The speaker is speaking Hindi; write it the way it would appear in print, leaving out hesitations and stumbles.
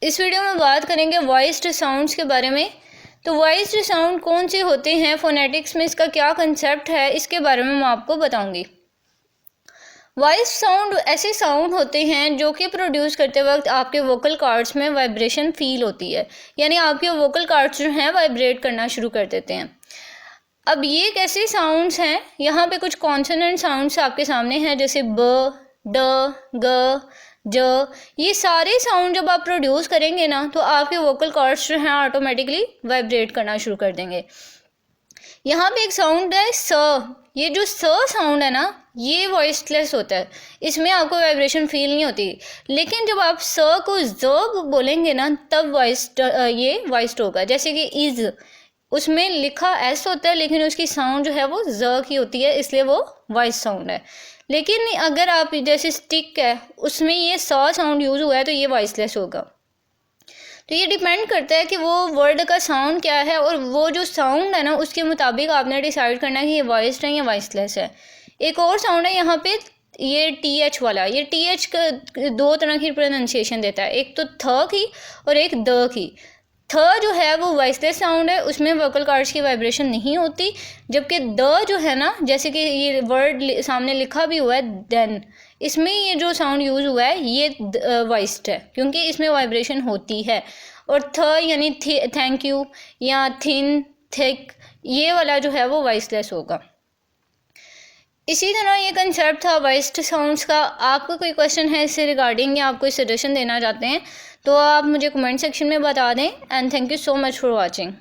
इस वीडियो में बात करेंगे वॉइस्ड साउंड्स के बारे में। तो वॉइस्ड साउंड कौन से होते हैं, फोनेटिक्स में इसका क्या कंसेप्ट है, इसके बारे में मैं आपको बताऊंगी। वॉइस साउंड ऐसे साउंड होते हैं जो कि प्रोड्यूस करते वक्त आपके वोकल कॉर्ड्स में वाइब्रेशन फील होती है, यानी आपके वोकल कॉर्ड्स जो हैं वाइब्रेट करना शुरू कर देते हैं। अब ये कैसे साउंड्स हैं, यहाँ पे कुछ कॉन्सोनेंट साउंड्स आपके सामने हैं, जैसे ब, ड, ग, ज। ये सारे साउंड जब आप प्रोड्यूस करेंगे ना तो आपके वोकल कॉर्ड्स जो हैं ऑटोमेटिकली वाइब्रेट करना शुरू कर देंगे। यहाँ पे एक साउंड है स। ये जो स साउंड है ना ये वॉइसलेस होता है, इसमें आपको वाइब्रेशन फील नहीं होती। लेकिन जब आप स को ज बोलेंगे ना तब ये वॉइस्ड होगा। जैसे कि इज, उसमें लिखा एस होता है लेकिन उसकी साउंड जो है वो ज की होती है, इसलिए वो वॉइस साउंड है। लेकिन अगर आप जैसे स्टिक है उसमें ये स साउंड यूज़ हुआ है तो ये वॉइसलेस होगा। तो ये डिपेंड करता है कि वो वर्ड का साउंड क्या है और वो जो साउंड है ना उसके मुताबिक आपने डिसाइड करना है कि ये वॉइस्ड है या वॉइसलेस है। एक और साउंड है यहाँ पे, ये टी एच वाला। ये टी एच का दो तरह की प्रोनाउंसिएशन देता है, एक तो थ की और एक द की। थ जो है वो वॉइसलेस साउंड है, उसमें वोकल कॉर्ड्स की वाइब्रेशन नहीं होती। जबकि द जो है ना, जैसे कि ये वर्ड सामने लिखा भी हुआ है देन, इसमें ये जो साउंड यूज़ हुआ है ये वॉइस्ड है क्योंकि इसमें वाइब्रेशन होती है। और थ यानी थैंक यू या थिन, थिक, ये वाला जो है वो वॉइसलेस होगा। इसी तरह ये कंसेप्ट था वॉइस्ड साउंड्स का। आपको कोई क्वेश्चन है इससे रिगार्डिंग या आप कोई सजेशन देना चाहते हैं तो आप मुझे कमेंट सेक्शन में बता दें। And thank you so much for watching.